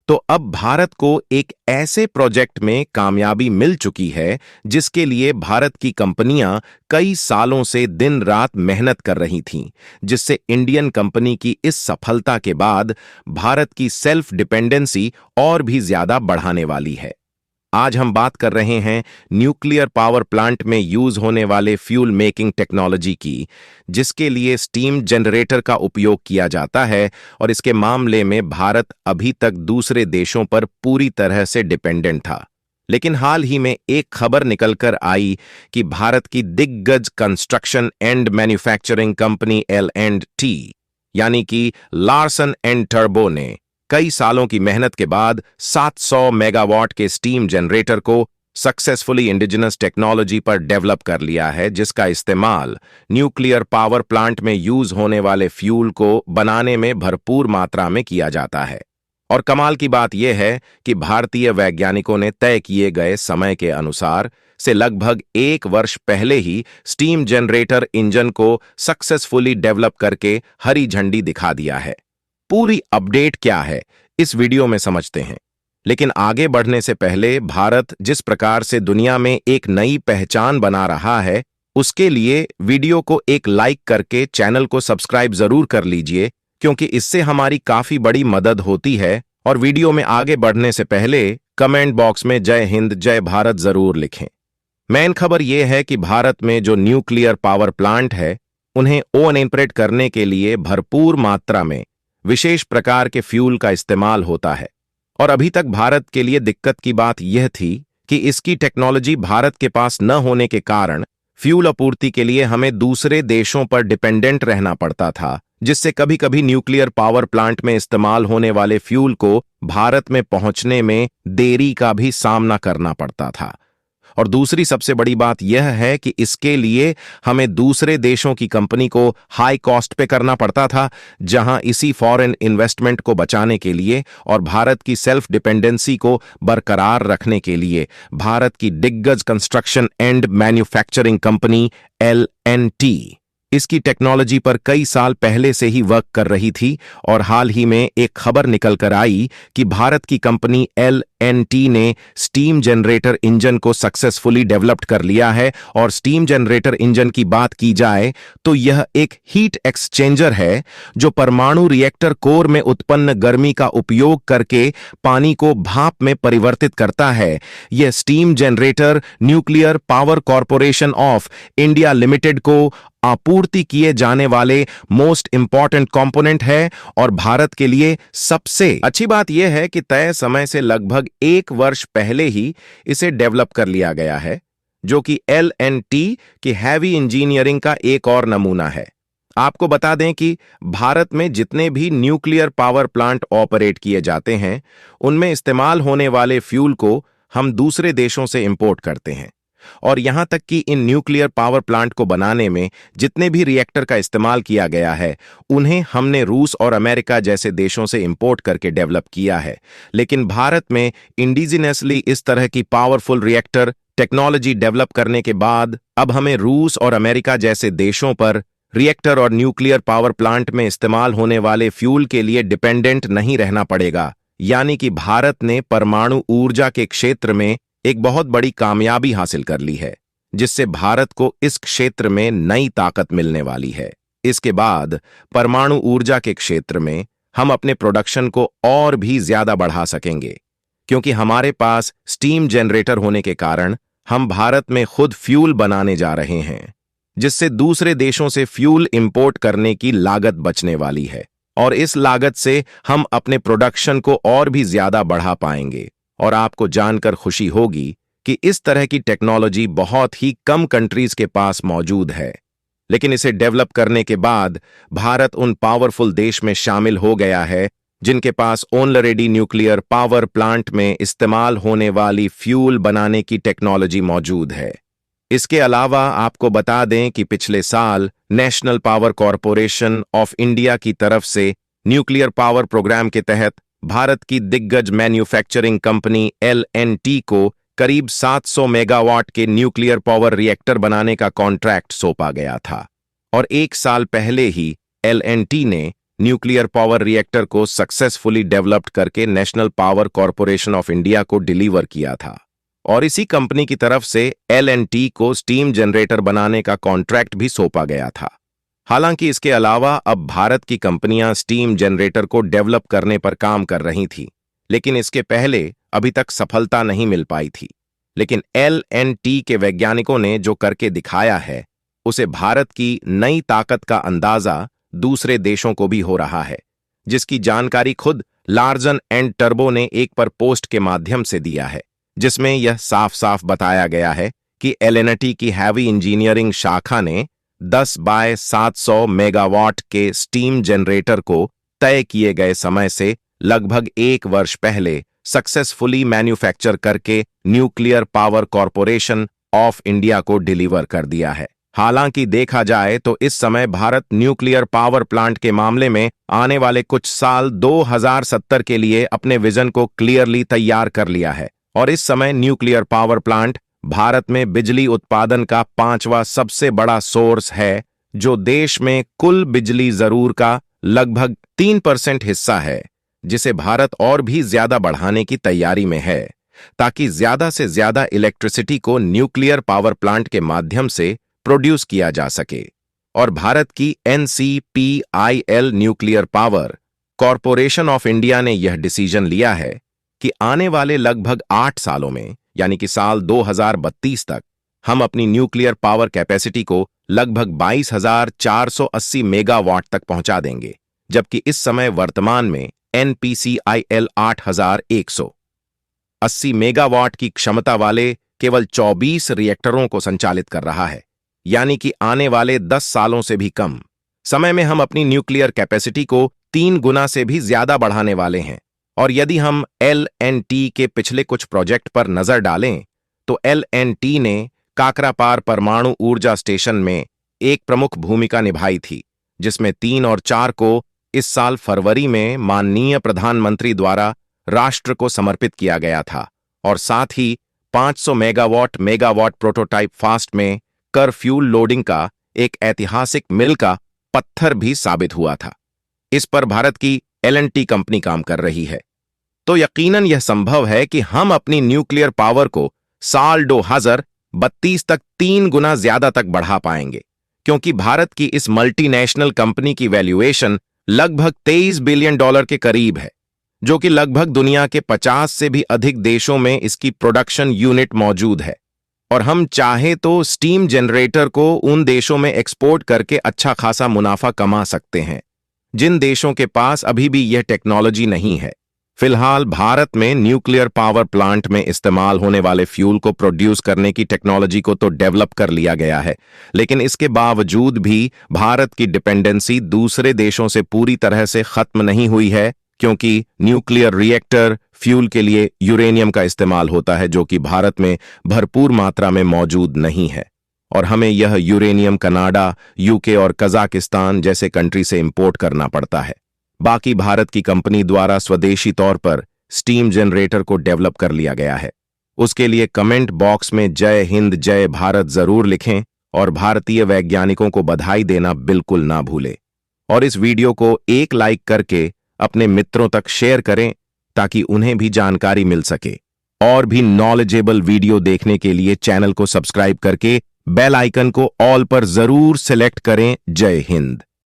तो अब भारत को एक ऐसे प्रोजेक्ट में कामयाबी मिल चुकी है जिसके लिए भारत की कंपनियां कई सालों से दिन रात मेहनत कर रही थीं, जिससे इंडियन कंपनी की इस सफलता के बाद भारत की सेल्फ डिपेंडेंसी और भी ज्यादा बढ़ाने वाली है। आज हम बात कर रहे हैं न्यूक्लियर पावर प्लांट में यूज होने वाले फ्यूल मेकिंग टेक्नोलॉजी की, जिसके लिए स्टीम जनरेटर का उपयोग किया जाता है और इसके मामले में भारत अभी तक दूसरे देशों पर पूरी तरह से डिपेंडेंट था। लेकिन हाल ही में एक खबर निकलकर आई कि भारत की दिग्गज construction and manufacturing company L&T यानी कि लार्सन एंड टर्बो ने कई सालों की मेहनत के बाद 700 मेगावाट के स्टीम जनरेटर को सक्सेसफुली इंडिजिनस टेक्नोलॉजी पर डेवलप कर लिया है, जिसका इस्तेमाल न्यूक्लियर पावर प्लांट में यूज होने वाले फ्यूल को बनाने में भरपूर मात्रा में किया जाता है। और कमाल की बात यह है कि भारतीय वैज्ञानिकों ने तय किए गए समय के अनुसार से लगभग 1 वर्ष पहले ही स्टीम जनरेटर इंजन को सक्सेसफुली डेवलप करके हरी झंडी दिखा दिया है। पूरी अपडेट क्या है इस वीडियो में समझते हैं, लेकिन आगे बढ़ने से पहले भारत जिस प्रकार से दुनिया में एक नई पहचान बना रहा है, उसके लिए वीडियो को एक लाइक करके चैनल को सब्सक्राइब जरूर कर लीजिए, क्योंकि इससे हमारी काफी बड़ी मदद होती है। और वीडियो में आगे बढ़ने से पहले कमेंट बॉक्स में जय हिंद जय भारत जरूर लिखें। मेन खबर यह है कि भारत में जो न्यूक्लियर पावर प्लांट है, उन्हें ओन ऑपरेट करने के लिए भरपूर मात्रा में विशेष प्रकार के फ्यूल का इस्तेमाल होता है। और अभी तक भारत के लिए दिक्कत की बात यह थी कि इसकी टेक्नोलॉजी भारत के पास न होने के कारण फ्यूल आपूर्ति के लिए हमें दूसरे देशों पर डिपेंडेंट रहना पड़ता था, जिससे कभी कभी न्यूक्लियर पावर प्लांट में इस्तेमाल होने वाले फ्यूल को भारत में पहुंचने में देरी का भी सामना करना पड़ता था। और दूसरी सबसे बड़ी बात यह है कि इसके लिए हमें दूसरे देशों की कंपनी को हाई कॉस्ट पे करना पड़ता था, जहां इसी फॉरेन इन्वेस्टमेंट को बचाने के लिए और भारत की सेल्फ डिपेंडेंसी को बरकरार रखने के लिए भारत की दिग्गज construction and manufacturing company L&T इसकी टेक्नोलॉजी पर कई साल पहले से ही वर्क कर रही थी। और हाल ही में एक खबर निकल कर आई कि भारत की कंपनी L&T ने स्टीम जनरेटर इंजन को सक्सेसफुली डेवलप्ड कर लिया है। और स्टीम जनरेटर इंजन की बात की जाए तो यह एक हीट एक्सचेंजर है जो परमाणु रिएक्टर कोर में उत्पन्न गर्मी का उपयोग करके पानी को भाप में परिवर्तित करता है। यह steam generator nuclear power corporation of India limited को आपूर्ति किए जाने वाले मोस्ट इंपॉर्टेंट कंपोनेंट है। और भारत के लिए सबसे अच्छी बात यह है कि तय समय से लगभग 1 वर्ष पहले ही इसे डेवलप कर लिया गया है, जो कि L&T की हैवी इंजीनियरिंग का एक और नमूना है। आपको बता दें कि भारत में जितने भी न्यूक्लियर पावर प्लांट ऑपरेट किए जाते हैं, उनमें इस्तेमाल होने वाले फ्यूल को हम दूसरे देशों से इंपोर्ट करते हैं। और यहां तक कि इन न्यूक्लियर पावर प्लांट को बनाने में जितने भी रिएक्टर का इस्तेमाल किया गया है, उन्हें हमने रूस और अमेरिका जैसे देशों से इंपोर्ट करके डेवलप किया है। लेकिन भारत में इंडिजिनसली इस तरह की पावरफुल रिएक्टर टेक्नोलॉजी डेवलप करने के बाद अब हमें रूस और अमेरिका जैसे देशों पर रिएक्टर और न्यूक्लियर पावर प्लांट में इस्तेमाल होने वाले फ्यूल के लिए डिपेंडेंट नहीं रहना पड़ेगा। यानी कि भारत ने परमाणु ऊर्जा के क्षेत्र में एक बहुत बड़ी कामयाबी हासिल कर ली है, जिससे भारत को इस क्षेत्र में नई ताकत मिलने वाली है। इसके बाद परमाणु ऊर्जा के क्षेत्र में हम अपने प्रोडक्शन को और भी ज्यादा बढ़ा सकेंगे, क्योंकि हमारे पास स्टीम जनरेटर होने के कारण हम भारत में खुद फ्यूल बनाने जा रहे हैं, जिससे दूसरे देशों से फ्यूल इंपोर्ट करने की लागत बचने वाली है। और इस लागत से हम अपने प्रोडक्शन को और भी ज्यादा बढ़ा पाएंगे। और आपको जानकर खुशी होगी कि इस तरह की टेक्नोलॉजी बहुत ही कम कंट्रीज के पास मौजूद है, लेकिन इसे डेवलप करने के बाद भारत उन पावरफुल देश में शामिल हो गया है जिनके पास ऑलरेडी न्यूक्लियर पावर प्लांट में इस्तेमाल होने वाली फ्यूल बनाने की टेक्नोलॉजी मौजूद है। इसके अलावा आपको बता दें कि पिछले साल national power corporation of India की तरफ से न्यूक्लियर पावर प्रोग्राम के तहत भारत की दिग्गज मैन्युफैक्चरिंग कंपनी L&T को करीब 700 मेगावाट के न्यूक्लियर पावर रिएक्टर बनाने का कॉन्ट्रैक्ट सौंपा गया था। और 1 साल पहले ही L&T ने न्यूक्लियर पावर रिएक्टर को सक्सेसफुली डेवलप्ड करके national power corporation of India को डिलीवर किया था और इसी कंपनी की तरफ से L&T को स्टीम जनरेटर बनाने का कॉन्ट्रैक्ट भी सौंपा गया था। हालांकि इसके अलावा अब भारत की कंपनियां स्टीम जनरेटर को डेवलप करने पर काम कर रही थी, लेकिन इसके पहले अभी तक सफलता नहीं मिल पाई थी। लेकिन L&T के वैज्ञानिकों ने जो करके दिखाया है, उसे भारत की नई ताकत का अंदाजा दूसरे देशों को भी हो रहा है, जिसकी जानकारी खुद लार्सन एंड टर्बो ने एक पर पोस्ट के माध्यम से दिया है, जिसमें यह साफ साफ बताया गया है कि L&T की हैवी इंजीनियरिंग शाखा ने 10 बाय 700 मेगावाट के स्टीम जनरेटर को तय किए गए समय से लगभग 1 वर्ष पहले सक्सेसफुली मैन्युफैक्चर करके nuclear power corporation of India को डिलीवर कर दिया है। हालांकि देखा जाए तो इस समय भारत न्यूक्लियर पावर प्लांट के मामले में आने वाले कुछ साल 2070 के लिए अपने विजन को क्लियरली तैयार कर लिया है और इस समय न्यूक्लियर पावर प्लांट भारत में बिजली उत्पादन का 5वां सबसे बड़ा सोर्स है, जो देश में कुल बिजली जरूर का लगभग 3% हिस्सा है, जिसे भारत और भी ज्यादा बढ़ाने की तैयारी में है ताकि ज्यादा से ज्यादा इलेक्ट्रिसिटी को न्यूक्लियर पावर प्लांट के माध्यम से प्रोड्यूस किया जा सके। और भारत की NCPIL nuclear power corporation of India ने यह डिसीजन लिया है कि आने वाले लगभग 8 सालों में, यानी कि साल 2032 तक, हम अपनी न्यूक्लियर पावर कैपेसिटी को लगभग 22,480 मेगावाट तक पहुंचा देंगे, जबकि इस समय वर्तमान में NPCIL 8,180 मेगावाट की क्षमता वाले केवल 24 रिएक्टरों को संचालित कर रहा है, यानी कि आने वाले 10 सालों से भी कम समय में हम अपनी न्यूक्लियर कैपेसिटी को 3 गुना से भी ज्यादा बढ़ाने वाले हैं। और यदि हम L&T के पिछले कुछ प्रोजेक्ट पर नजर डालें तो L&T ने काकरापार परमाणु ऊर्जा स्टेशन में एक प्रमुख भूमिका निभाई थी, जिसमें 3 और 4 को इस साल फरवरी में माननीय प्रधानमंत्री द्वारा राष्ट्र को समर्पित किया गया था और साथ ही 500 मेगावाट प्रोटोटाइप फास्ट में कर फ्यूल लोडिंग का एक ऐतिहासिक मील का पत्थर भी साबित हुआ था। इस पर भारत की L&T कंपनी काम कर रही है, तो यकीनन यह संभव है कि हम अपनी न्यूक्लियर पावर को साल 2032 तक 3 गुना ज्यादा तक बढ़ा पाएंगे, क्योंकि भारत की इस मल्टीनेशनल कंपनी की वैल्यूएशन लगभग $23 बिलियन के करीब है, जो कि लगभग दुनिया के 50 से भी अधिक देशों में इसकी प्रोडक्शन यूनिट मौजूद है। और हम चाहे तो स्टीम जनरेटर को उन देशों में एक्सपोर्ट करके अच्छा खासा मुनाफा कमा सकते हैं, जिन देशों के पास अभी भी यह टेक्नोलॉजी नहीं है। फिलहाल भारत में न्यूक्लियर पावर प्लांट में इस्तेमाल होने वाले फ्यूल को प्रोड्यूस करने की टेक्नोलॉजी को तो डेवलप कर लिया गया है, लेकिन इसके बावजूद भी भारत की डिपेंडेंसी दूसरे देशों से पूरी तरह से खत्म नहीं हुई है, क्योंकि न्यूक्लियर रिएक्टर फ्यूल के लिए यूरेनियम का इस्तेमाल होता है, जो कि भारत में भरपूर मात्रा में मौजूद नहीं है और हमें यह यूरेनियम कनाडा, यूके और कजाकिस्तान जैसे कंट्री से इंपोर्ट करना पड़ता है। बाकी भारत की कंपनी द्वारा स्वदेशी तौर पर स्टीम जनरेटर को डेवलप कर लिया गया है। उसके लिए कमेंट बॉक्स में जय हिंद जय भारत जरूर लिखें और भारतीय वैज्ञानिकों को बधाई देना बिल्कुल ना भूलें। और इस वीडियो को एक लाइक करके अपने मित्रों तक शेयर करें ताकि उन्हें भी जानकारी मिल सके। और भी नॉलेजेबल वीडियो देखने के लिए चैनल को सब्सक्राइब करके बेल आइकन को ऑल पर जरूर सेलेक्ट करें। जय हिंद।